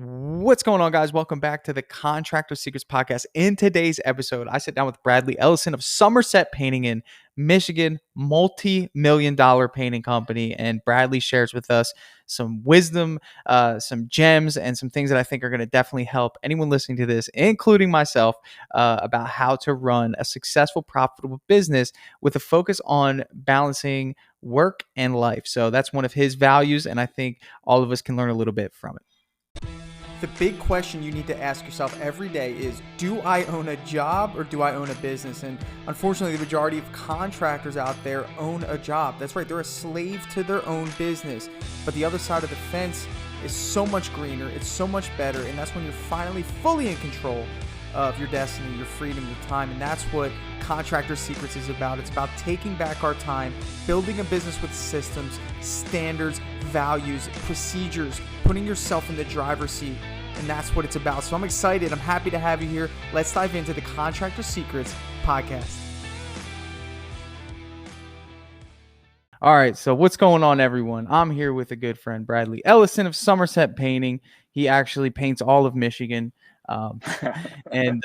What's going on, guys? Welcome back to the Contractor Secrets Podcast. In today's episode, I sit down with Bradley Ellison of Somerset Painting in Michigan, multi-million-dollar painting company. And Bradley shares with us some wisdom, some gems, and some things that I think are going to definitely help anyone listening to this, including myself, about how to run a successful, profitable business with a focus on balancing work and life. So that's one of his values, and I think all of us can learn a little bit from it. The big question you need to ask yourself every day is, do I own a job or do I own a business? And unfortunately, the majority of contractors out there own a job. That's right, they're a slave to their own business. But the other side of the fence is so much greener, it's so much better, and that's when you're finally fully in control of your destiny, your freedom, your time. And that's what Contractor Secrets is about. It's about taking back our time, building a business with systems, standards, values, procedures, putting yourself in the driver's seat. And that's what it's about. So I'm excited. I'm happy to have you here. Let's dive into the Contractor Secrets Podcast. All right, so what's going on, everyone? I'm here with a good friend, Bradley Ellison of Somerset Painting. He actually paints all of Michigan. And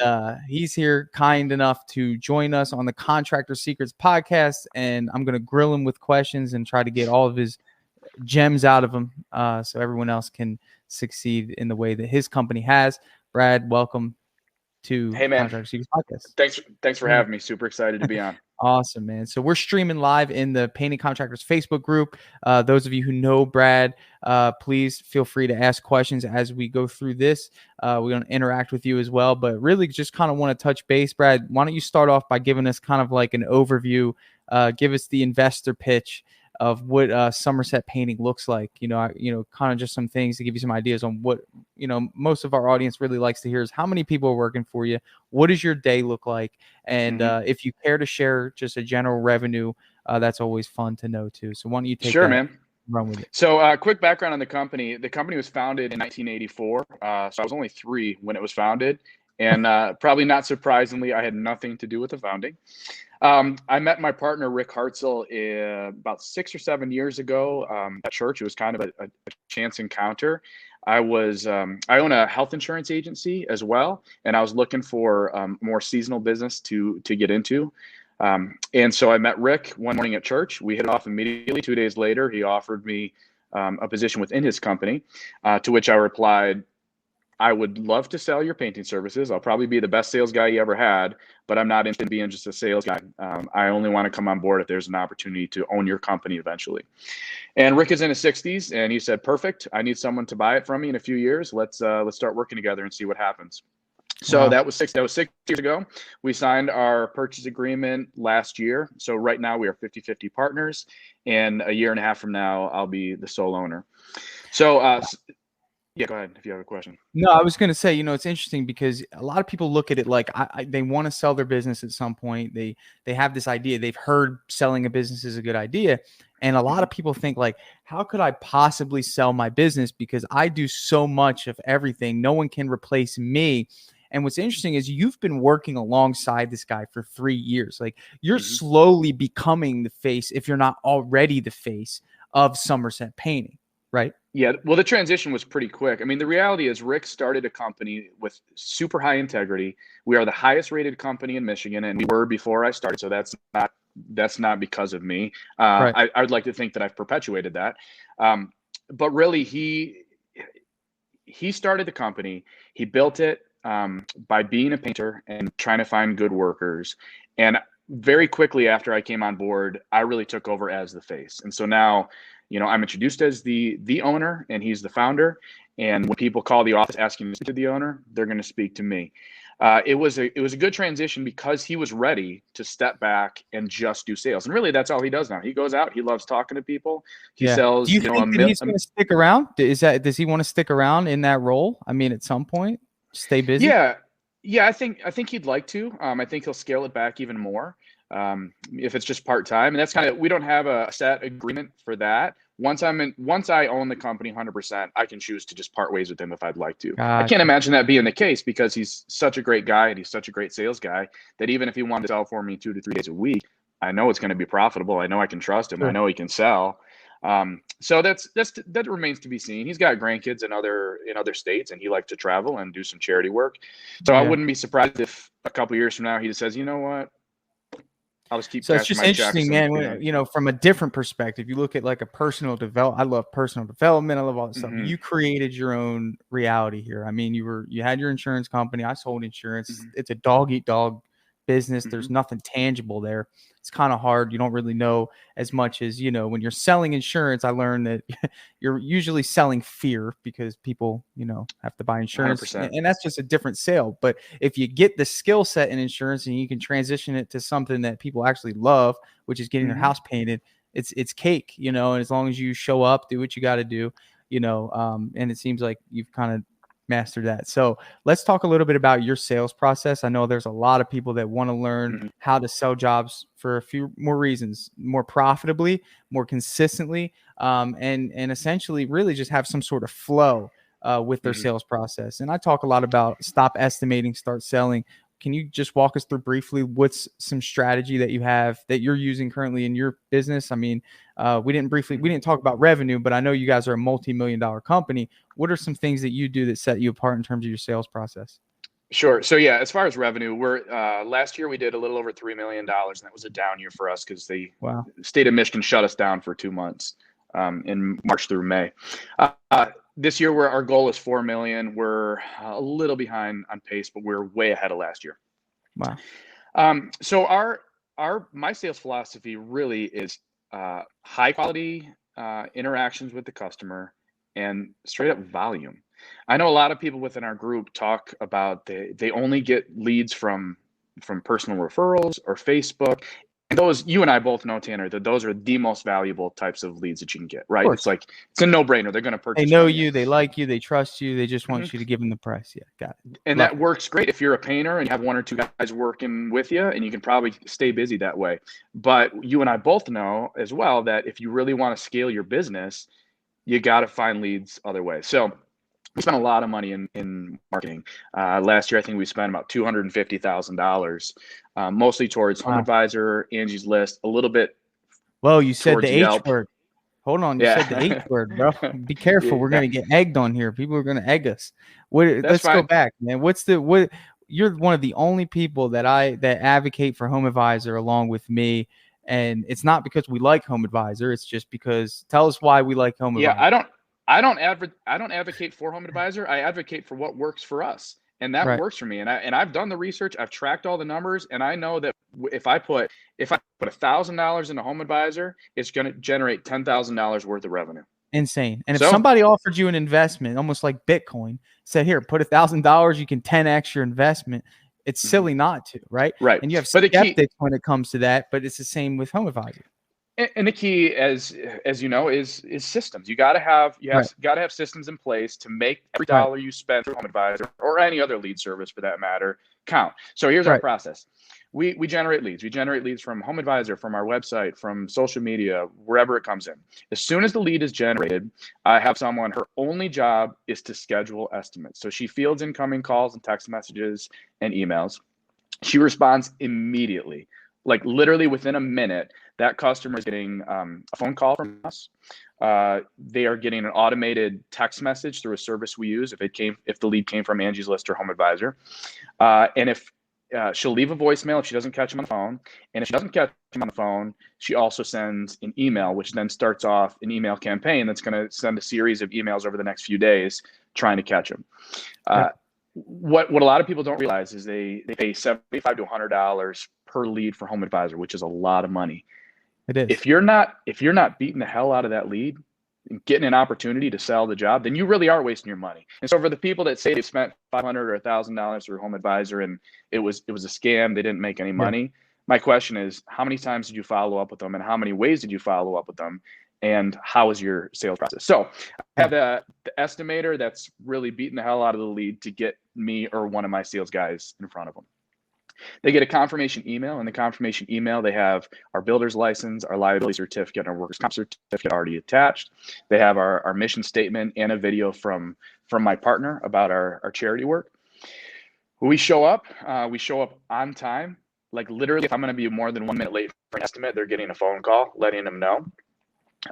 he's here kind enough to join us on the Contractor Secrets Podcast. And I'm going to grill him with questions and try to get all of his gems out of him so everyone else can succeed in the way that his company has. Brad, welcome to Contractor Secrets Podcast. Thanks for having me. Super excited to be on. Awesome, man. So we're streaming live in the Painting Contractors Facebook group. Those of you who know Brad, please feel free to ask questions as we go through this. We're going to interact with you as well, but really just kind of want to touch base. Brad, why don't you start off by giving us kind of like an overview, give us the investor pitch of what Somerset Painting looks like, kind of just some things to give you some ideas on what, most of our audience really likes to hear is how many people are working for you? What does your day look like? And if you care to share just a general revenue, that's always fun to know too. So why don't you take Sure, man. Run with it. So quick background on the company. The company was founded in 1984. So I was only 3 when it was founded. And probably not surprisingly, I had nothing to do with the founding. I met my partner, Rick Hartzell, about 6 or 7 years ago at church. It was kind of a chance encounter. I own a health insurance agency as well, and I was looking for more seasonal business to get into. And so I met Rick one morning at church. We hit it off immediately. 2 days later, he offered me a position within his company, to which I replied, I would love to sell your painting services. I'll probably be the best sales guy you ever had, but I'm not interested in being just a sales guy. I only want to come on board if there's an opportunity to own your company eventually. And Rick is in his 60s, and he said, perfect. I need someone to buy it from me in a few years. Let's start working together and see what happens. So Wow. that was 6 years ago. We signed our purchase agreement last year. So right now we are 50-50 partners, and a year and a half from now, I'll be the sole owner. So, yeah, go ahead if you have a question. No, I was going to say, it's interesting because a lot of people look at it like they want to sell their business at some point. They have this idea. They've heard selling a business is a good idea. And a lot of people think like, how could I possibly sell my business? Because I do so much of everything. No one can replace me. And what's interesting is you've been working alongside this guy for 3 years. Like you're slowly becoming the face, if you're not already the face of Somerset Painting, right? Yeah, well, the transition was pretty quick. I mean, the reality is Rick started a company with super high integrity. We are the highest rated company in Michigan, and we were before I started. So that's not because of me. Right. I would like to think that I've perpetuated that. But really, he started the company. He built it by being a painter and trying to find good workers. And very quickly after I came on board, I really took over as the face. And so now, I'm introduced as the owner, and he's the founder. And when people call the office asking to speak to the owner, they're going to speak to me. It was a good transition because he was ready to step back and just do sales. And really, that's all he does now. He goes out. He loves talking to people. He sells. Do you think that he's going to stick around? Does he want to stick around in that role? I mean, at some point, stay busy. Yeah. I think he'd like to. I think he'll scale it back even more if it's just part time. And that's we don't have a set agreement for that. Once I own the company 100%, I can choose to just part ways with him if I'd like to. Gotcha. I can't imagine that being the case because he's such a great guy and he's such a great sales guy that even if he wanted to sell for me 2 to 3 days a week, I know it's going to be profitable. I know I can trust him. Sure. I know he can sell. So that remains to be seen. He's got grandkids in other states, and he likes to travel and do some charity work. So I Yeah. wouldn't be surprised if a couple years from now he just says, you know what, I'll just keep So it's cashing just my checks interesting, and man. From a different perspective, you look at like a personal develop. I love personal development. I love all this stuff. Mhm, You created your own reality here. I mean, you had your insurance company. I sold insurance. mhm, It's a dog eat dog business. There's mhm, nothing tangible there. It's kind of hard. You don't really know as much as when you're selling insurance. I learned that you're usually selling fear because people have to buy insurance, 100%. and that's just a different sale. But if you get the skill set in insurance and you can transition it to something that people actually love, which is getting their Mhm, house painted, it's cake, and as long as you show up, do what you got to do, and it seems like you've kind of mastered that. So let's talk a little bit about your sales process. I know there's a lot of people that want to learn mhm, how to sell jobs for a few more reasons: more profitably, more consistently, and essentially really just have some sort of flow with their mhm. sales process. And I talk a lot about stop estimating, start selling. Can you just walk us through briefly what's some strategy that you have that you're using currently in your business? I mean, we didn't talk about revenue, but I know you guys are a multi-million-dollar company. What are some things that you do that set you apart in terms of your sales process? Sure. So yeah, as far as revenue, we're last year we did a little over $3 million, and that was a down year for us because the Wow. state of Michigan shut us down for 2 months in March through May. This year, our goal is 4 million. We're a little behind on pace, but we're way ahead of last year. Wow. So my sales philosophy really is high quality interactions with the customer and straight up volume. I know a lot of people within our group talk about they only get leads from personal referrals or Facebook. And those, you and I both know, Tanner, that those are the most valuable types of leads that you can get, Of right? It's course. like it's a no-brainer. They're going to They purchase know from you. you, they like you, they trust you, they just Mhm. want you to give them the price. Yeah, got it. And Love that it. works great if you're a painter and you have one or two guys working with you, and you can probably stay busy that way. But you and I both know as well that if you really want to scale your business, you got to find leads other ways. So we spent a lot of money in marketing. Last year, I think we spent about $250,000, mostly towards Wow. HomeAdvisor, Angie's List, a little bit Well, you said the towards H Yelp. word. Hold on, you said the H Yeah. word, bro. Be careful. We're Yeah, gonna get egged on here. People are gonna egg us. that's Let's go fine. back, man. What? You're one of the only people that advocate for HomeAdvisor along with me, and it's not because we like HomeAdvisor. It's just because tell us why we like Yeah, HomeAdvisor. I don't advocate for HomeAdvisor. I advocate for what works for us. And that Right. works for me. I've done the research, I've tracked all the numbers, and I know that if I put $1,000 into HomeAdvisor, it's going to generate $10,000 worth of revenue. Insane. And if So, somebody offered you an investment, almost like Bitcoin, said, "Here, put $1,000, you can 10x your investment." It's mhm, silly not to, right? right. And you have But the key skeptics when it comes to that, but it's the same with HomeAdvisor. and the key, as you know, is systems. Right. Got to have systems in place to make every Right. dollar you spend through HomeAdvisor or any other lead service for that matter count. So here's our Right. process. We generate leads. We generate leads from HomeAdvisor, from our website, from social media, wherever it comes in. As soon as the lead is generated, I have someone. Her only job is to schedule estimates. So she fields incoming calls and text messages and emails. She responds immediately, like literally within a minute. That customer is getting a phone call from us. They are getting an automated text message through a service we use if the lead came from Angie's List or HomeAdvisor, and if she'll leave a voicemail if she doesn't catch him on the phone, and if she doesn't catch him on the phone, she also sends an email, which then starts off an email campaign that's going to send a series of emails over the next few days trying to catch him. Right. What a lot of people don't realize is they pay $75 to $100 per lead for HomeAdvisor, which is a lot of money. It is. If you're not beating the hell out of that lead and getting an opportunity to sell the job, then you really are wasting your money. And so for the people that say they've spent $500 or $1,000 through HomeAdvisor and it was a scam, they didn't make any Yeah. money. My question is, how many times did you follow up with them, and how many ways did you follow up with them, and how is your sales process? So I have the estimator that's really beating the hell out of the lead to get me or one of my sales guys in front of them. They get a confirmation email. In the confirmation email, they have our builder's license, our liability certificate, and our workers' comp certificate already attached. They have our mission statement and a video from my partner about our charity work. We show up on time. Like literally, if I'm going to be more than 1 minute late for an estimate, they're getting a phone call letting them know.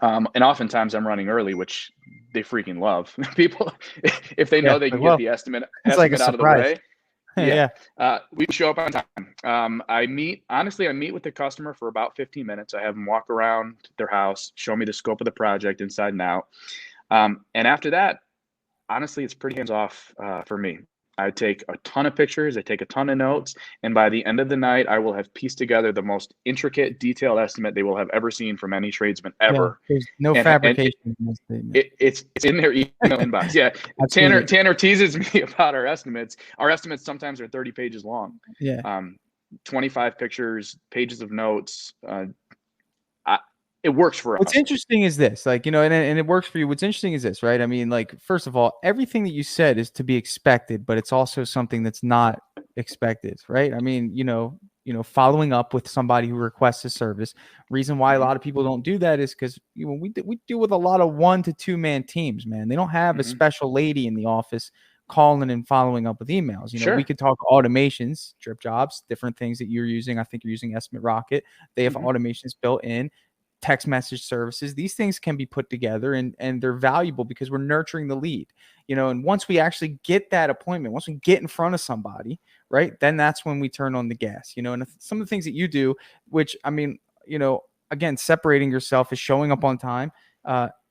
And oftentimes I'm running early, which they freaking love. People, if they Yeah. know they can get Well, the estimate it's like a out of the surprise. way, yeah, Yeah. we show up on time. I meet with the customer for about 15 minutes. I have them walk around their house, show me the scope of the project inside and out. And after that, honestly, it's pretty hands off for me. I take a ton of pictures, I take a ton of notes, and by the end of the night, I will have pieced together the most intricate, detailed estimate they will have ever seen from any tradesman Yeah. ever. There's no And fabrication in this statement. it's in their email inbox. Yeah, Absolutely. Tanner teases me about our estimates. Our estimates sometimes are 30 pages long. Yeah. 25 pictures, pages of notes. It works for What's us. interesting is this, like, and it works for you. What's interesting is this, right? I mean, like, first of all, everything that you said is to be expected, but it's also something that's not expected, right? I mean, following up with somebody who requests a service. Reason why a lot of people don't do that is because we deal with a lot of 1 to 2 man teams, man. They don't have a special lady in the office calling and following up with emails. Sure. We could talk automations, Dripjobs, different things that you're using. I think you're using Estimate Rocket. They have automations built in. Text message services, these things can be put together and they're valuable because we're nurturing the lead, and once we actually get that appointment, once we get in front of somebody, right, then that's when we turn on the gas, and some of the things that you do, which, I mean, again, separating yourself is showing up on time,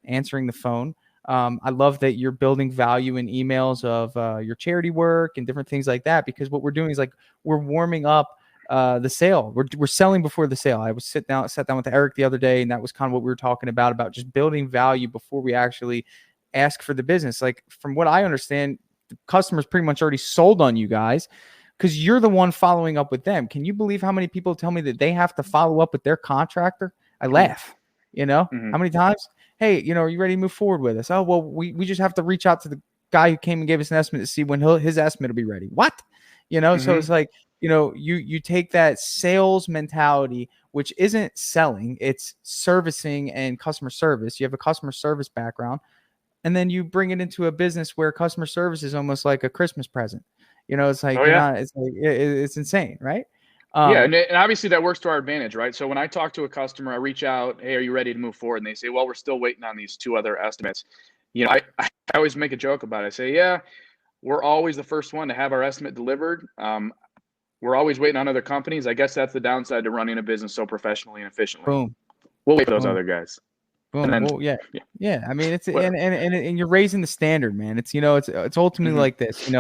answering the phone. I love that you're building value in emails of your charity work and different things like that, because what we're doing is, like, we're warming up the sale. We're selling before the sale. I was sat down with Eric the other day, and that was kind of what we were talking about just building value before we actually ask for the business. Like, from what I understand, the customer's pretty much already sold on you guys because you're the one following up with them. Can you believe how many people tell me that they have to follow up with their contractor? I laugh. How many times? Hey, are you ready to move forward with us? Oh, well, we just have to reach out to the guy who came and gave us an estimate to see when his estimate will be ready. What? So it's like, you take that sales mentality, which isn't selling, it's servicing and customer service. You have a customer service background, and then you bring it into a business where customer service is almost like a Christmas present. It's like, it's insane, right? And obviously that works to our advantage, right? So when I talk to a customer, I reach out, hey, are you ready to move forward? And they say, well, we're still waiting on these 2 other estimates. I always make a joke about it. I say, yeah, we're always the first one to have our estimate delivered. We're always waiting on other companies. I guess that's the downside to running a business so professionally and efficiently. Boom. We'll wait for those other guys. Boom. Then, well, yeah. I mean, it's and you're raising the standard, man. It's it's ultimately like this.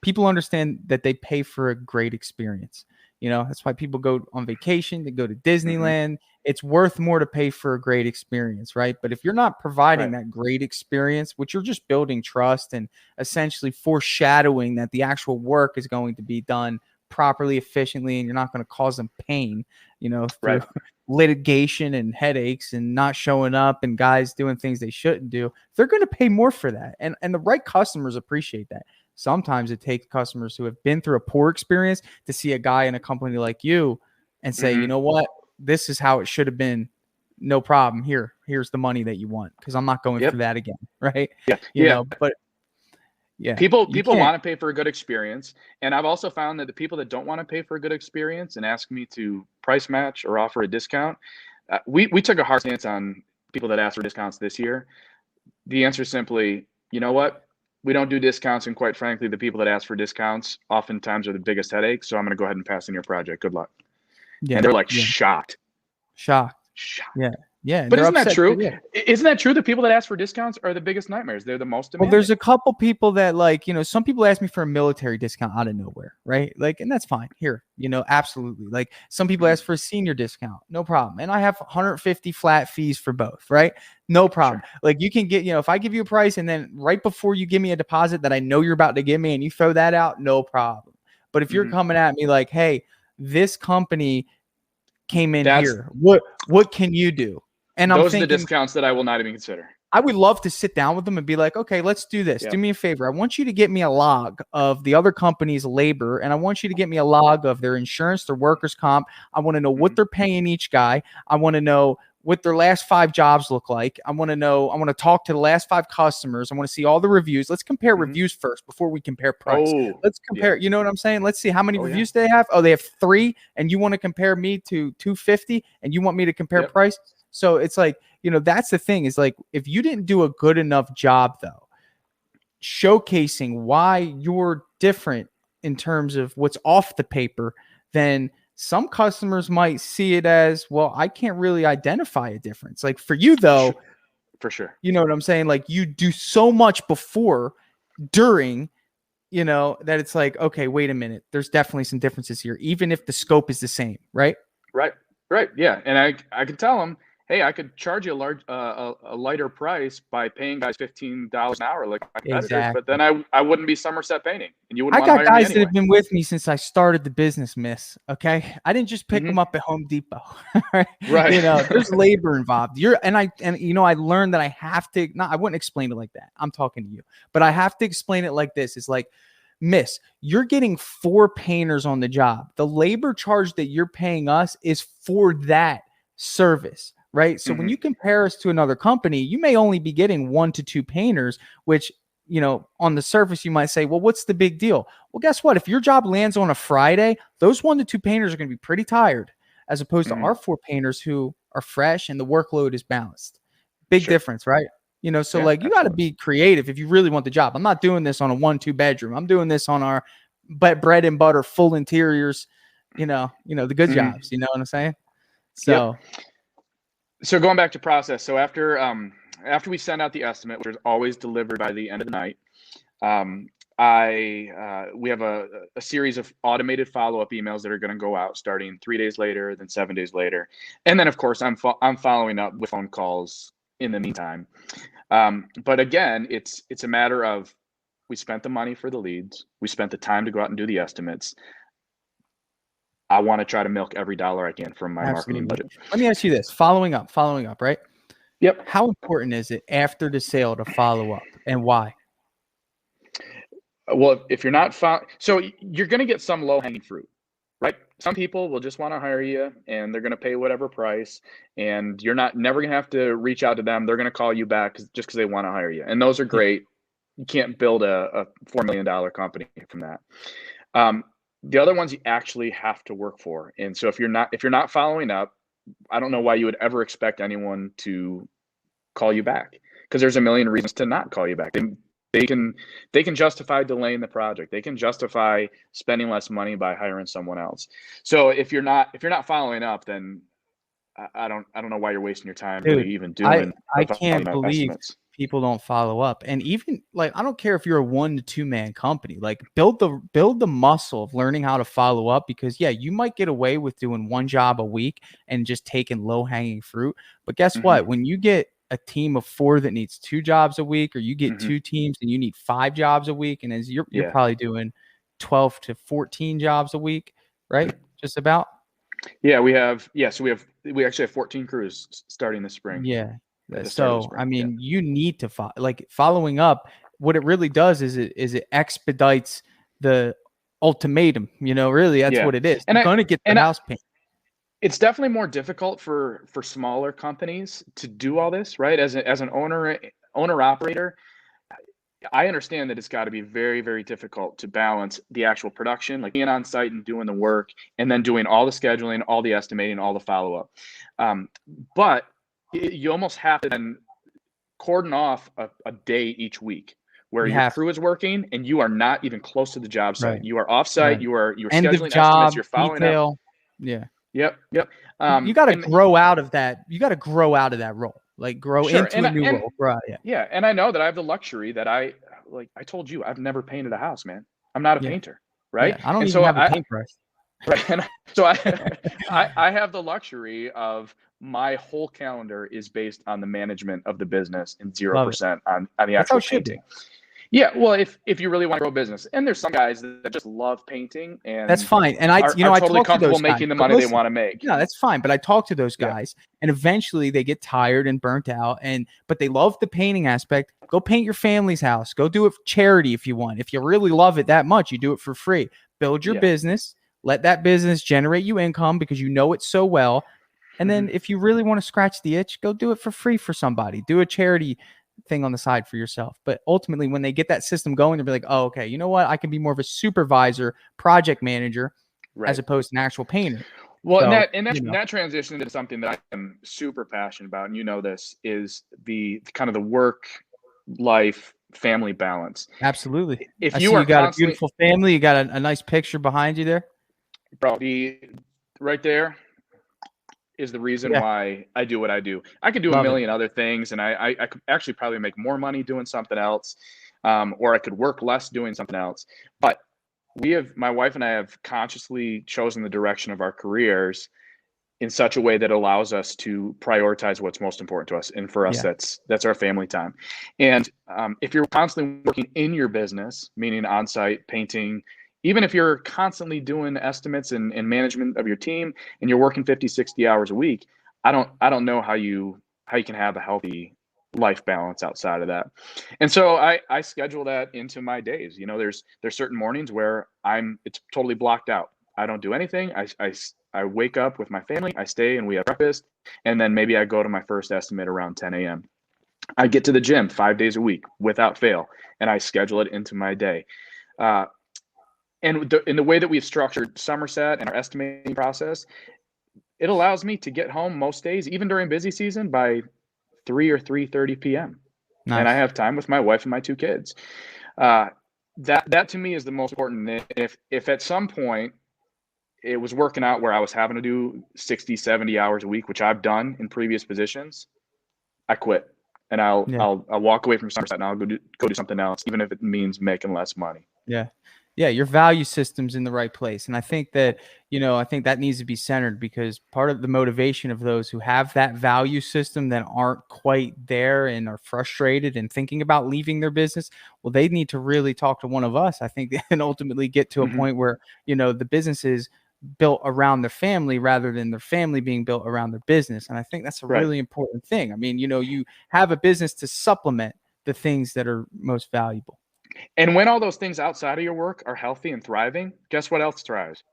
People understand that they pay for a great experience. That's why people go on vacation, they go to Disneyland. It's worth more to pay for a great experience, right? But if you're not providing that great experience, which you're just building trust and essentially foreshadowing that the actual work is going to be done properly, efficiently, and you're not going to cause them pain, through litigation and headaches and not showing up and guys doing things they shouldn't do, they're going to pay more for that. And the right customers appreciate that. Sometimes it takes customers who have been through a poor experience to see a guy in a company like you and say, you know what, this is how it should have been. No problem. Here's the money that you want, because I'm not going through that again. Right. But yeah, people want to pay for a good experience. And I've also found that the people that don't want to pay for a good experience and ask me to price match or offer a discount, we took a hard stance on people that ask for discounts this year. The answer is simply, you know what? We don't do discounts, and quite frankly, the people that ask for discounts oftentimes are the biggest headache. So I'm going to go ahead and pass in your project. Good luck. Yeah, and they're like shocked. Yeah. But isn't that true? Isn't that true? The people that ask for discounts are the biggest nightmares. They're the most demanding. Well, there's a couple people that, like, some people ask me for a military discount out of nowhere, right? Like, and that's fine. Here, absolutely. Like, some people ask for a senior discount, no problem. And I have 150 flat fees for both, right? No problem. Sure. Like, you can get, if I give you a price and then right before you give me a deposit that I know you're about to give me and you throw that out, no problem. But if you're coming at me like, hey, this company came in here, what can you do? And those are the discounts that I will not even consider. I would love to sit down with them and be like, okay, let's do this. Do me a favor. I want you to get me a log of the other company's labor, and I want you to get me a log of their insurance, their workers' comp. I want to know what they're paying each guy. I want to know what their last 5 jobs look like. I want to talk to the last 5 customers. I want to see all the reviews. Let's compare reviews first before we compare price. Oh, Let's compare, you know what I'm saying? Let's see how many Oh, yeah. reviews they have. Oh, they have 3, and you want to compare me to 250, and you want me to compare Yep. price. So it's like, that's the thing, is like, if you didn't do a good enough job though, showcasing why you're different in terms of what's off the paper, then some customers might see it as, well, I can't really identify a difference. Like for you though, For sure. you know what I'm saying? Like you do so much before, during, that it's like, okay, wait a minute. There's definitely some differences here, even if the scope is the same, right? Right. Yeah. And I could tell them, hey, I could charge you a lighter price by paying guys $15 an hour like my competitors, but Exactly. then I wouldn't be Somerset painting, and you wouldn't I want to got hire me guys that anyway. have been with me since I started the business, miss. Okay. I didn't just pick them up at Home Depot. Right. There's labor involved. I learned that I have to, I wouldn't explain it like that. I'm talking to you, but I have to explain it like this. It's like, miss, you're getting 4 painters on the job. The labor charge that you're paying us is for that service, right? So when you compare us to another company, you may only be getting 1 to 2 painters, which, on the surface, you might say, well, what's the big deal? Well, guess what? If your job lands on a Friday, those 1 to 2 painters are going to be pretty tired, as opposed to our 4 painters who are fresh and the workload is balanced. Big difference, right? So like you got to be creative if you really want the job. I'm not doing this on a 1-2 bedroom. I'm doing this on our bread and butter, full interiors, the good jobs, you know what I'm saying? So, So going back to process. So after we send out the estimate, which is always delivered by the end of the night, we have a series of automated follow-up emails that are going to go out starting 3 days later, then 7 days later. And then of course I'm following up with phone calls in the meantime. But again, it's a matter of, we spent the money for the leads. We spent the time to go out and do the estimates. I want to try to milk every dollar I can from my marketing budget. Let me ask you this, following up, right? Yep. How important is it after the sale to follow up, and why? Well, if you're not so you're going to get some low-hanging fruit, right? Some people will just want to hire you and they're going to pay whatever price, and you're never going to have to reach out to them. They're going to call you back just because they want to hire you. And those are great. You can't build a $4 million company from that. The other ones you actually have to work for. And so if you're not following up, I don't know why you would ever expect anyone to call you back, because there's a million reasons to not call you back. They can justify delaying the project. They can justify spending less money by hiring someone else. So if you're not following up, then I don't know why you're wasting your time. Dude, really even doing. I can't believe people don't follow up. And even like, I don't care if you're a 1 to 2 man company, like build the muscle of learning how to follow up, because you might get away with doing 1 job a week and just taking low hanging fruit. But guess what? When you get a team of 4 that needs 2 jobs a week, or you get 2 teams and you need 5 jobs a week, and as you're probably doing 12 to 14 jobs a week, right? Just about. Yeah, we actually have 14 crews starting this spring. Yeah. So, I mean, you need to following up. What it really does is it expedites the ultimatum, really that's what it is. You're going to get the house paint. It's definitely more difficult for smaller companies to do all this, right? As an owner operator, I understand that it's got to be very, very difficult to balance the actual production, like being on site and doing the work, and then doing all the scheduling, all the estimating, all the follow-up. But you almost have to then cordon off a day each week where your crew is working and you are not even close to the job site. Right. You are off-site. Right. You're End scheduling of job, estimates. You're following up. Yeah. Yep. You got to grow out of that. You got to grow out of that role, like grow into a new role. Right. Yeah. And I know that I have the luxury that I told you, I've never painted a house, man. I'm not a painter. Right. Yeah, I don't even have a paintbrush. Right. And so I have the luxury of, my whole calendar is based on the management of the business and 0% on the actual painting. Yeah, well, if you really want to grow a business, and there's some guys that just love painting, and that's fine. And I totally totally comfortable making the money they want to make. Yeah, that's fine. But I talk to those guys, and eventually they get tired and burnt out. But they love the painting aspect. Go paint your family's house. Go do it for charity if you want. If you really love it that much, you do it for free. Build your business. Let that business generate you income because you know it so well. And then Mhm. if you really want to scratch the itch, go do it for free for somebody. Do a charity thing on the side for yourself. But ultimately, when they get that system going, they'll be like, oh, okay, you know what? I can be more of a supervisor, project manager, as Right. opposed to an actual painter. Well, and So, that transition into something that I am super passionate about, and you know this, is the kind of the work life family balance. absolutely. If I you see are you got a constantly, beautiful family. You got a nice picture behind you there. bro, right there is the reason Yeah, why I do what I do. I could do a love it. million other things, and I could actually probably make more money doing something else, or I could work less doing something else. But my wife and I have consciously chosen the direction of our careers in such a way that allows us to prioritize what's most important to us. And for us, Yeah. that's our family time. And if you're constantly working in your business, meaning on-site painting, even if you're constantly doing estimates and management of your team and you're working 50, 60 hours a week, I don't know how you can have a healthy life balance outside of that. And so I schedule that into my days. You know, there's certain mornings where it's totally blocked out. I don't do anything. I wake up with my family, I stay and we have breakfast, and then maybe I go to my first estimate around 10 a.m. I get to the gym 5 days a week without fail, and I schedule it into my day. Uh, and in the way that we've structured Somerset and our estimating process, it allows me to get home most days, even during busy season, by 3 or 3:30 p.m. And I Nice. have time with my wife and my two kids. Uh, that to me is the most important. If at some point it was working out where I was having to do 60, 70 hours a week, which I've done in previous positions, I quit. And Yeah. I'll walk away from Somerset and I'll go do something else, even if it means making less money. Yeah. Yeah, your value system's in the right place. And I think that, I think that needs to be centered because part of the motivation of those who have that value system that aren't quite there and are frustrated and thinking about leaving their business, well, they need to really talk to one of us, I think, and ultimately get to a Hmm. point where, the business is built around their family rather than their family being built around their business. And I think that's a Right. really important thing. I mean, you have a business to supplement the things that are most valuable. And when all those things outside of your work are healthy and thriving, guess what else thrives?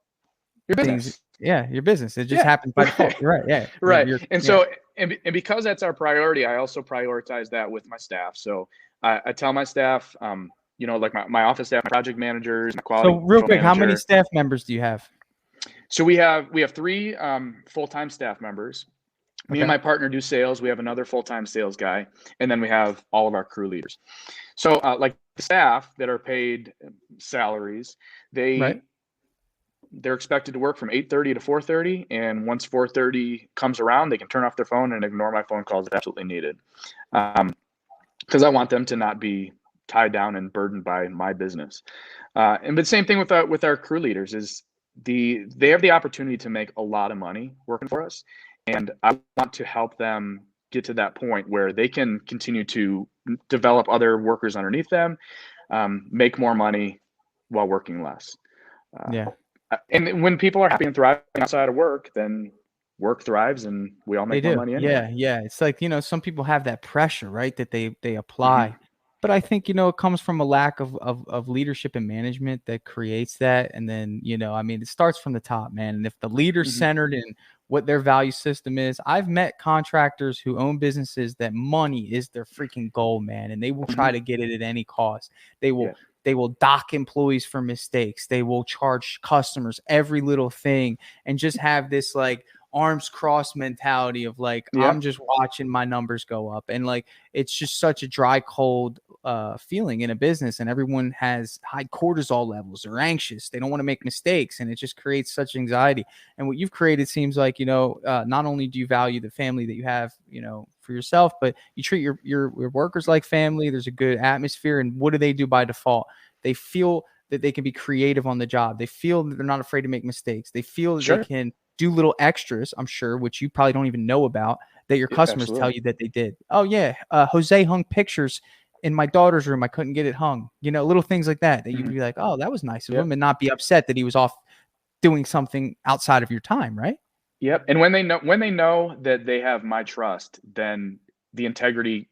Your Things, business. yeah, your business. It just Yeah. happens by default. You're right. Yeah. Right. And Yeah. so, and because that's our priority, I also prioritize that with my staff. So I tell my staff, like my office staff, my project managers, my quality So real control quick, how many manager. staff members do you have? So we have three full-time staff members. Me and Okay. my partner do sales. We have another full-time sales guy, and then we have all of our crew leaders. So like the staff that are paid salaries, Right. they're expected to work from 8:30 to 4:30, and once 4:30 comes around, they can turn off their phone and ignore my phone calls if absolutely needed. Because I want them to not be tied down and burdened by my business. And the same thing with our crew leaders is they have the opportunity to make a lot of money working for us, and I want to help them get to that point where they can continue to develop other workers underneath them, make more money while working less. Yeah. And when people are happy and thriving outside of work, then work thrives and we all They make more do. money anyway. Yeah, yeah. It's like, some people have that pressure, right? That they Hmm. apply. But I think, it comes from a lack of leadership and management that creates that. And then, I mean, it starts from the top, man. And if the leader's Hmm. centered in what their value system is, I've met contractors who own businesses that money is their freaking goal, man. And they will Hmm. try to get it at any cost. They will Yeah. they will dock employees for mistakes. They will charge customers every little thing and just have this like arms crossed mentality of like I'm Yep. just watching my numbers go up, and like it's just such a dry cold feeling in a business, and everyone has high cortisol levels, they're anxious, they don't want to make mistakes, and it just creates such anxiety. And what you've created seems like, not only do you value the family that you have, for yourself, but you treat your workers like family. There's a good atmosphere, and what do they do by default? They feel that they can be creative on the job. They feel that they're not afraid to make mistakes. They feel that they Sure. can do little extras, I'm sure, which you probably don't even know about, that your Yeah, customers tell absolutely. you that they did. Oh yeah, Jose hung pictures in my daughter's room. I couldn't get it hung. Little things like that you'd Hmm. be like, oh, that was nice of him, Yep. and not be upset that he was off doing something outside of your time, right? Yep. And when they know that they have my trust, then the integrity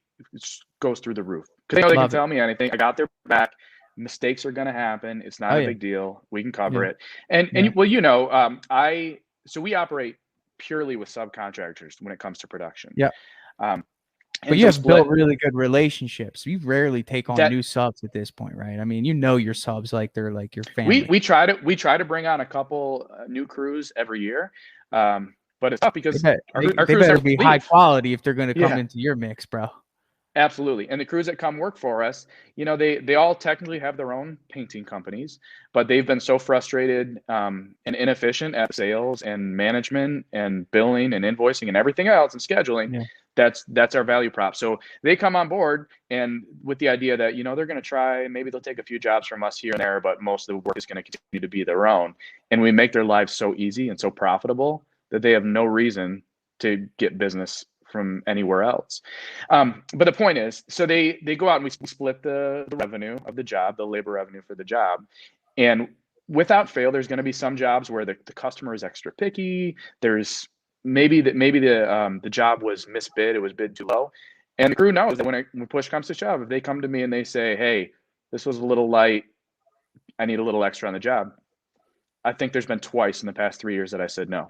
goes through the roof because they know they can Love it. tell me anything. I got their back. Mistakes are going to happen. It's not Oh a yeah, big deal. We can cover yeah, it. And yeah. well, I so we operate purely with subcontractors when it comes to production. Yeah. Um, But and you so have built split really good relationships. You rarely take on that new subs at this point, right? I mean, you know your subs like they're like your we family. we try to bring on a couple new crews every year, but it's tough They because bet our they crews better never be high leave. quality if they're going to come Yeah, into your mix, bro. absolutely. And the crews that come work for us, they all technically have their own painting companies, but they've been so frustrated and inefficient at sales and management and billing and invoicing and everything else and scheduling. Yeah. That's our value prop. So they come on board and with the idea that they're going to try, maybe they'll take a few jobs from us here and there, but most of the work is going to continue to be their own. And we make their lives so easy and so profitable that they have no reason to get business from anywhere else. But the point is, so they go out and we split the revenue of the job, the labor revenue for the job. And without fail, there's going to be some jobs where the customer is extra picky. There's maybe the job was misbid, it was bid too low. And the crew knows that when push comes to shove, if they come to me and they say, hey, this was a little light, I need a little extra on the job. I think there's been twice in the past 3 years that I said no.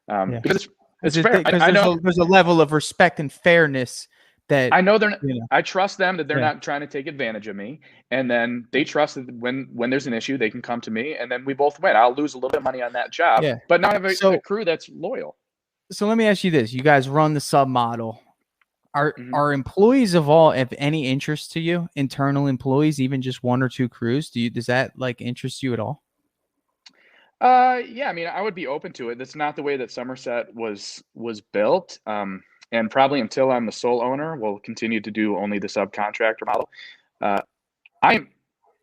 Yeah. Because it's fair. Because I know there's a level of respect and fairness that I know they're not, you know. I trust them that they're Yeah. not trying to take advantage of me. And then they trust that when there's an issue, they can come to me and then we both win. I'll lose a little bit of money on that job, Yeah. but now I have a So crew that's loyal. so let me ask you this. You guys run the sub model. Mhm. Are employees of all of any interest to you? Internal employees, even just one or two crews? Does that like interest you at all? Yeah, I mean, I would be open to it. That's not the way that Somerset was built. And probably until I'm the sole owner, we'll continue to do only the subcontractor model. Uh, I'm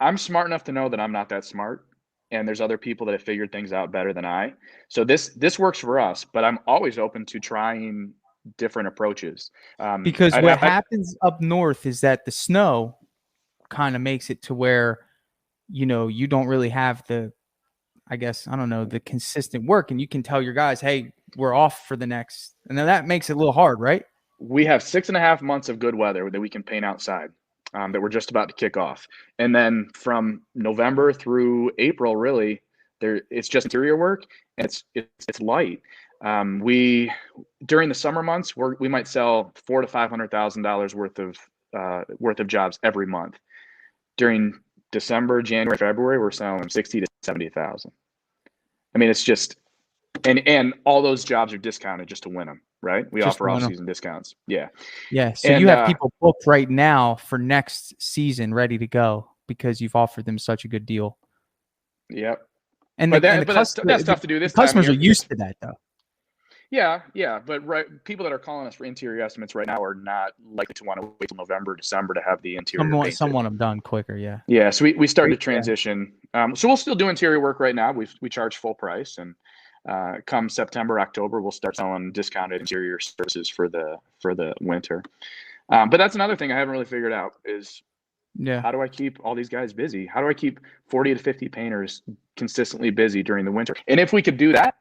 I'm smart enough to know that I'm not that smart, and there's other people that have figured things out better than I. So this works for us, but I'm always open to trying different approaches. Because I'd what have happens up north is that the snow kind of makes it to where, you don't really have the, I guess, I don't know, the consistent work. And you can tell your guys, hey, we're off for the next. And then that makes it a little hard, right? we have 6.5 months of good weather that we can paint outside. That we're just about to kick off, and then from November through April, really, it's just interior work, and it's light. We during the summer months, we might sell $400,000 to $500,000 worth of jobs every month. During December, January, February, we're selling 60 to 70,000. I mean, it's just and all those jobs are discounted just to win them, right? We Just offer one. off-season discounts. Yeah, Yeah. So you and have people booked right now for next season ready to go because you've offered them such a good deal. yep. And But the that's tough to do the this time of customers are year because used to that though. yeah. But people that are calling us for interior estimates right now are not likely to want to wait till November, December to have the interior Some painted. want them done quicker. Yeah. Yeah, so we started to Yeah. transition. So we'll still do interior work right now. We charge full price, and come September, October, we'll start selling discounted interior services for the winter. But that's another thing I haven't really figured out is Yeah. how do I keep all these guys busy? How do I keep 40 to 50 painters consistently busy during the winter? And if we could do that,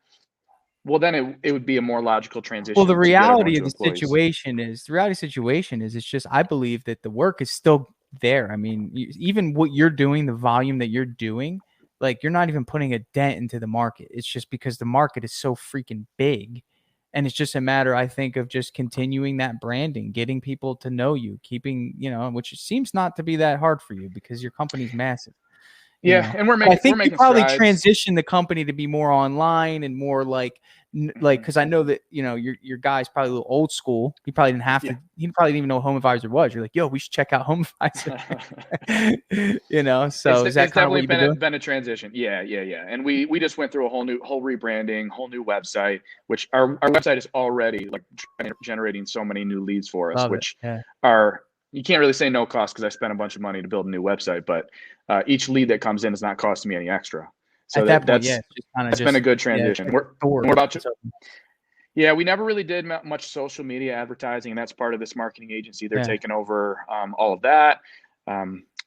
well, then it would be a more logical Well, the transition to get everyone reality of to the employees. situation is it's just I believe that the work is still there. I mean, even what you're doing, the volume that you're doing, like you're not even putting a dent into the market. It's just because the market is so freaking big. And it's just a matter, I think, of just continuing that branding, getting people to know you, keeping, which seems not to be that hard for you because your company's massive. Yeah, and But I we're think you making probably strides. transition the company to be more online and more like Mhm. because I know that your guy's probably a little old school. He probably didn't have Yeah. to. He probably didn't even know Home Advisor was. You're like, yo, we should check out Home Advisor. So is that It's kind of what definitely you've been doing? been a transition. Yeah. And we just went through a whole rebranding, whole new website, which our website is already like generating so many new leads for us, Love it. which Yeah. are you can't really say no cost because I spent a bunch of money to build a new website, but each lead that comes in is not costing me any extra. So At that point, yeah, that's it's just kind of that's been a just good yeah, it's transition. like a door. We're about to It's open. yeah, we never really did much social media advertising, and that's part of this marketing agency. They're Yeah. taking over all of that.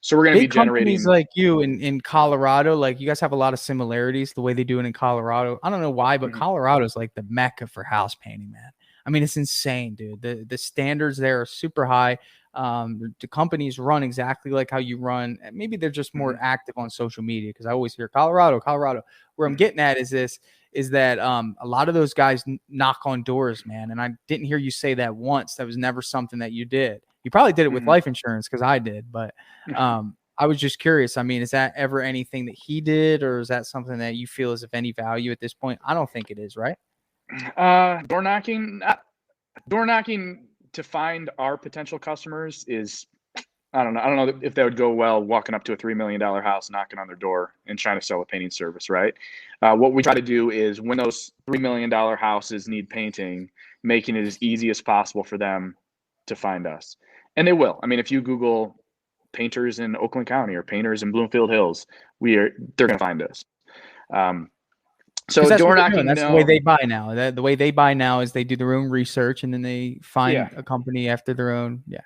So we're going to be Big companies generating. like you in Colorado, like you guys have a lot of similarities the way they do it in Colorado. I don't know why, but Mhm, Colorado is like the mecca for house painting, man. I mean, it's insane, dude. The standards there are super high. The companies run exactly like how you run. Maybe they're just more mhm, active on social media because I always hear Colorado, Colorado. Where I'm mhm. getting at is this: is that a lot of those guys knock on doors, man. And I didn't hear you say that once. That was never something that you did. You probably did it with life insurance because I did, but I was just curious. I mean, is that ever anything that he did, or is that something that you feel is of any value at this point? I don't think it is, right? Door knocking to find our potential customers is, I don't know if that would go well walking up to a $3 million house, knocking on their door and trying to sell a painting service, right? What we try to do is when those $3 million houses need painting, making it as easy as possible for them to find us. And they will. I mean, if you Google painters in Oakland County or painters in Bloomfield Hills, they're going to find us. So that's door what knocking, that's the way they buy now. The way they buy now is they do their own research and then they find a company after their own. Yeah.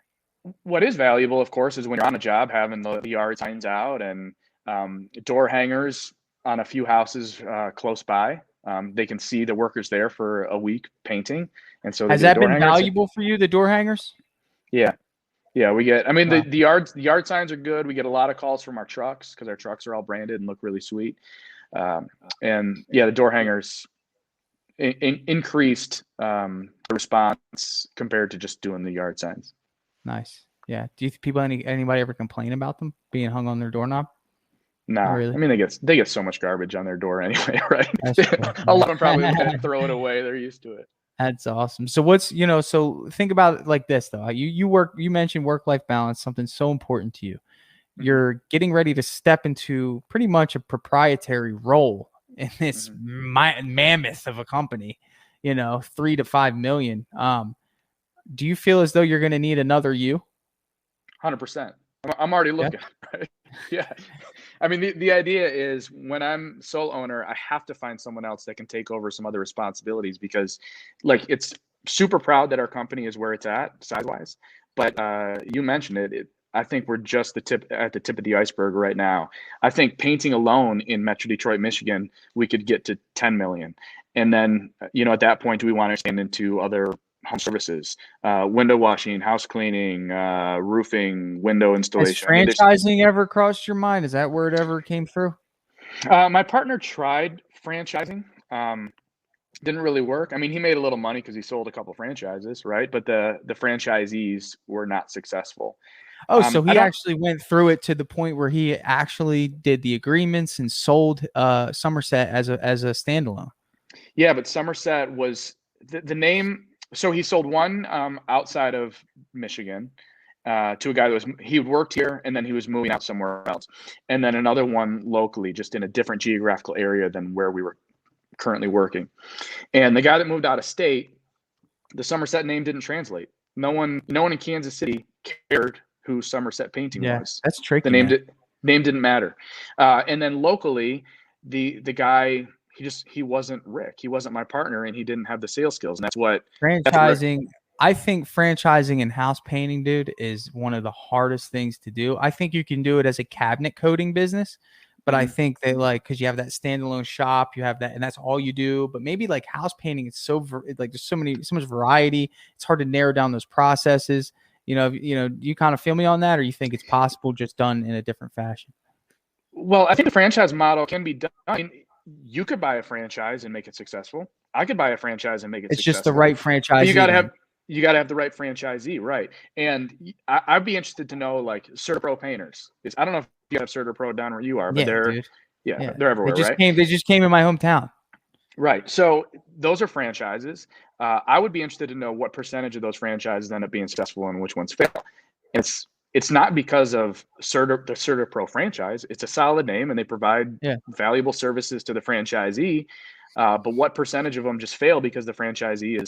What is valuable, of course, is when you're on a job, having the yard signs out and door hangers on a few houses close by. They can see the workers there for a week painting. And so has that been valuable for you, the door hangers? Yeah. Yeah, we get, I mean, the yard signs are good. We get a lot of calls from our trucks because our trucks are all branded and look really sweet. And yeah, the door hangers increased response compared to just doing the yard signs. Nice. Yeah. Do you think anybody ever complain about them being hung on their doorknob? No, really. I mean, they get so much garbage on their door anyway, right? A lot of them probably throw it away. They're used to it. That's awesome. So so think about it like this though. You mentioned work-life balance, something so important to you. You're getting ready to step into pretty much a proprietary role in this mammoth of a company, 3 to 5 million. Do you feel as though you're going to need another you? 100%. I'm already looking. Yeah. Right? Yeah. I mean, the idea is when I'm sole owner, I have to find someone else that can take over some other responsibilities because it's super proud that our company is where it's at size-wise. But you mentioned it. I think we're just at the tip of the iceberg right now. I think painting alone in Metro Detroit, Michigan, we could get to 10 million. And then, at that point, do we want to expand into other home services, window washing, house cleaning, roofing, window installation? Has franchising ever crossed your mind? Is that where it ever came through? My partner tried franchising. Didn't really work. I mean, he made a little money because he sold a couple franchises, right? But the franchisees were not successful. Oh, so he actually went through it to the point where he actually did the agreements and sold Somerset as a standalone. Yeah, but Somerset was the name. So he sold one outside of Michigan to a guy he worked here and then he was moving out somewhere else, and then another one locally, just in a different geographical area than where we were currently working. And the guy that moved out of state, the Somerset name didn't translate. No one in Kansas City cared who Somerset Painting was. That's tricky. The name didn't matter. And then locally, the guy, he wasn't Rick. He wasn't my partner, and he didn't have the sales skills. And that's what franchising. I think franchising and house painting, dude, is one of the hardest things to do. I think you can do it as a cabinet coating business, but I think that because you have that standalone shop, you have that, and that's all you do. But maybe like house painting, it's there's so much variety. It's hard to narrow down those processes. Do you kind of feel me on that, or you think it's possible just done in a different fashion? Well, I think the franchise model can be done. I mean, you could buy a franchise and make it successful. I could buy a franchise and make it successful. It's just the right franchise. You got to have the right franchisee, right? And I'd be interested to know, like, CertaPro painters. I don't know if you have CertaPro down where you are, but they're everywhere, They just came in my hometown. Right. So those are franchises. I would be interested to know what percentage of those franchises end up being successful and which ones fail. It's not because of the CertaPro franchise. It's a solid name and they provide valuable services to the franchisee. But what percentage of them just fail because the franchisee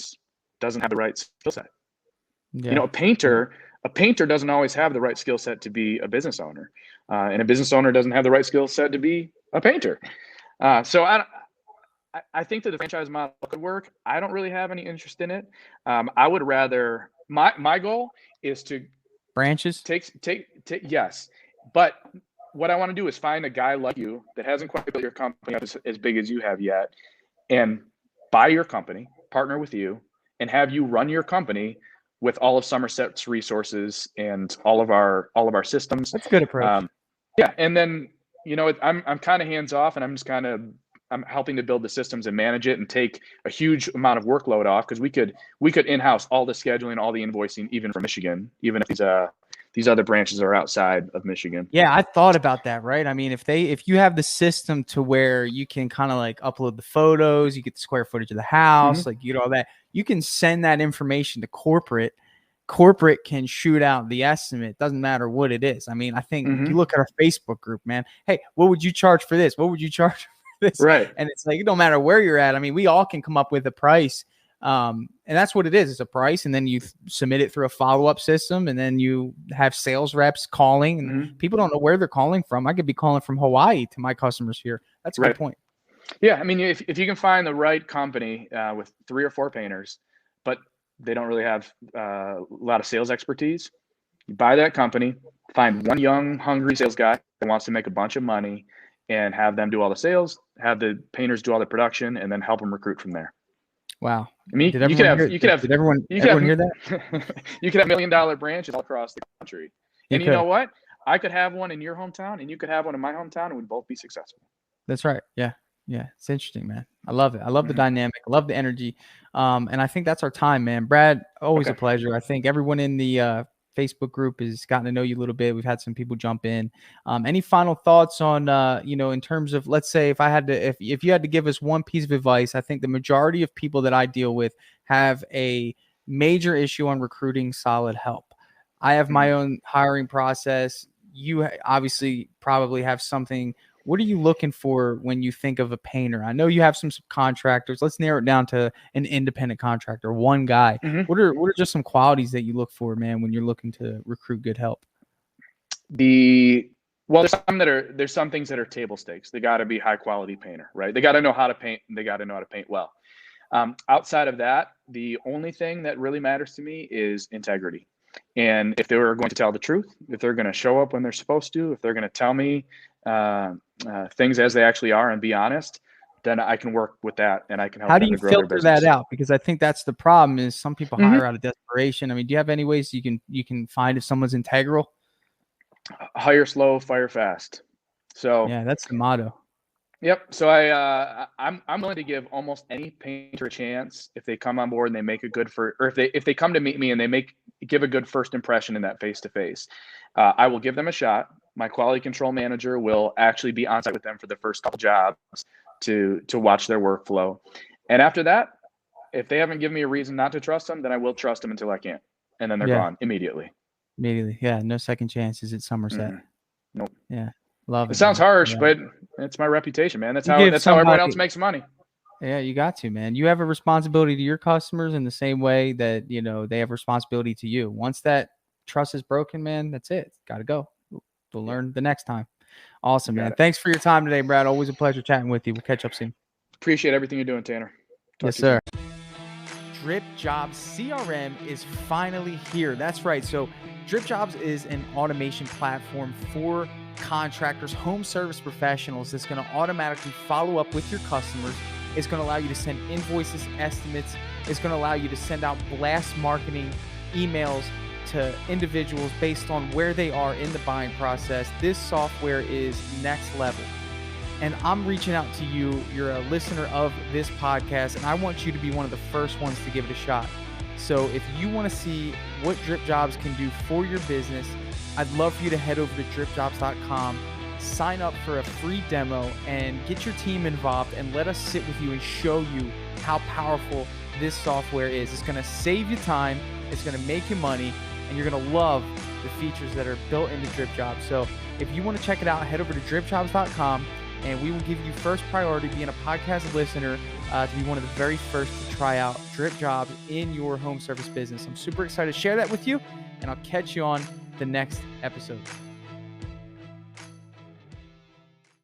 doesn't have the right skill set? Yeah. A painter doesn't always have the right skill set to be a business owner, and a business owner doesn't have the right skill set to be a painter. So I think that the franchise model could work. I don't really have any interest in it. I would rather, my goal is to branches yes. But what I want to do is find a guy like you that hasn't quite built your company up as big as you have yet, and buy your company, partner with you, and have you run your company with all of Somerset's resources and all of our systems. That's a good approach. Yeah. And then, I'm kind of hands off and I'm just kind of I'm helping to build the systems and manage it and take a huge amount of workload off, because we could in-house all the scheduling, all the invoicing, even from Michigan, even if these other branches are outside of Michigan. Yeah, I thought about that, right? I mean, if you have the system to where you can kind of like upload the photos, you get the square footage of the house, like you get all that, you can send that information to corporate. Corporate can shoot out the estimate. Doesn't matter what it is. I mean, I think you look at our Facebook group, man. Hey, what would you charge for this? What would you charge for this? Right. And it's like, it don't matter where you're at. I mean, we all can come up with a price. And that's what it is. It's a price. And then you submit it through a follow-up system. And then you have sales reps calling. And people don't know where they're calling from. I could be calling from Hawaii to my customers here. That's a good point. Yeah. I mean, if you can find the right company with 3 or 4 painters, but they don't really have a lot of sales expertise, you buy that company, find one young, hungry sales guy that wants to make a bunch of money, and have them do all the sales, have the painters do all the production, and then help them recruit from there. Wow. I mean, did everyone hear that? You could have $1 million branches all across the country. And you know what? I could have one in your hometown, and you could have one in my hometown, and we'd both be successful. That's right. Yeah. Yeah. It's interesting, man. I love it. I love the dynamic. I love the energy. And I think that's our time, man. Brad, always a pleasure. I think everyone in the Facebook group has gotten to know you a little bit. We've had some people jump in. Any final thoughts on, in terms of, let's say, if you had to give us one piece of advice, I think the majority of people that I deal with have a major issue on recruiting solid help. I have my own hiring process. You obviously probably have something. What are you looking for when you think of a painter? I know you have some subcontractors. Let's narrow it down to an independent contractor, one guy. What are just some qualities that you look for, man, when you're looking to recruit good help? There's some things that are table stakes. They got to be high quality painter, right? They got to know how to paint, and they got to know how to paint well. Outside of that, the only thing that really matters to me is integrity. And if they're going to tell the truth, if they're going to show up when they're supposed to, if they're going to tell me things as they actually are and be honest, then I can work with that, and I can help them to grow their business. How do you filter that out? Because I think that's the problem, is some people hire out of desperation. I mean, do you have any ways you can find if someone's integral? Hire slow, fire fast. So yeah, that's the motto. Yep. So I'm willing to give almost any painter a chance if they come on board and they make a good if they come to meet me and they give a good first impression in that face-to-face. I will give them a shot. My quality control manager will actually be on site with them for the first couple jobs to watch their workflow. And after that, if they haven't given me a reason not to trust them, then I will trust them until I can't. And then they're gone immediately. Immediately. Yeah. No second chances at Somerset. Nope. Yeah. Love it. It sounds harsh, but it's my reputation, man. That's how everyone else makes money. Yeah, you got to, man. You have a responsibility to your customers in the same way that, they have responsibility to you. Once that trust is broken, man, that's it. Got to go. We'll learn the next time. Awesome, man. Thanks for your time today, Brad. Always a pleasure chatting with you. We'll catch up soon. Appreciate everything you're doing, Tanner. Yes, sir. Dripjobs CRM is finally here. That's right. So Dripjobs is an automation platform for contractors, home service professionals that's going to automatically follow up with your customers. It's going to allow you to send invoices, estimates. It's going to allow you to send out blast marketing emails to individuals based on where they are in the buying process. This software is next level. And I'm reaching out to you. You're a listener of this podcast, and I want you to be one of the first ones to give it a shot. So if you want to see what Dripjobs can do for your business, I'd love for you to head over to dripjobs.com, sign up for a free demo, and get your team involved, and let us sit with you and show you how powerful this software is. It's going to save you time, it's going to make you money, and you're going to love the features that are built into Dripjobs. So if you want to check it out, head over to dripjobs.com, and we will give you first priority being a podcast listener to be one of the very first to try out Dripjobs in your home service business. I'm super excited to share that with you, and I'll catch you on the next episode.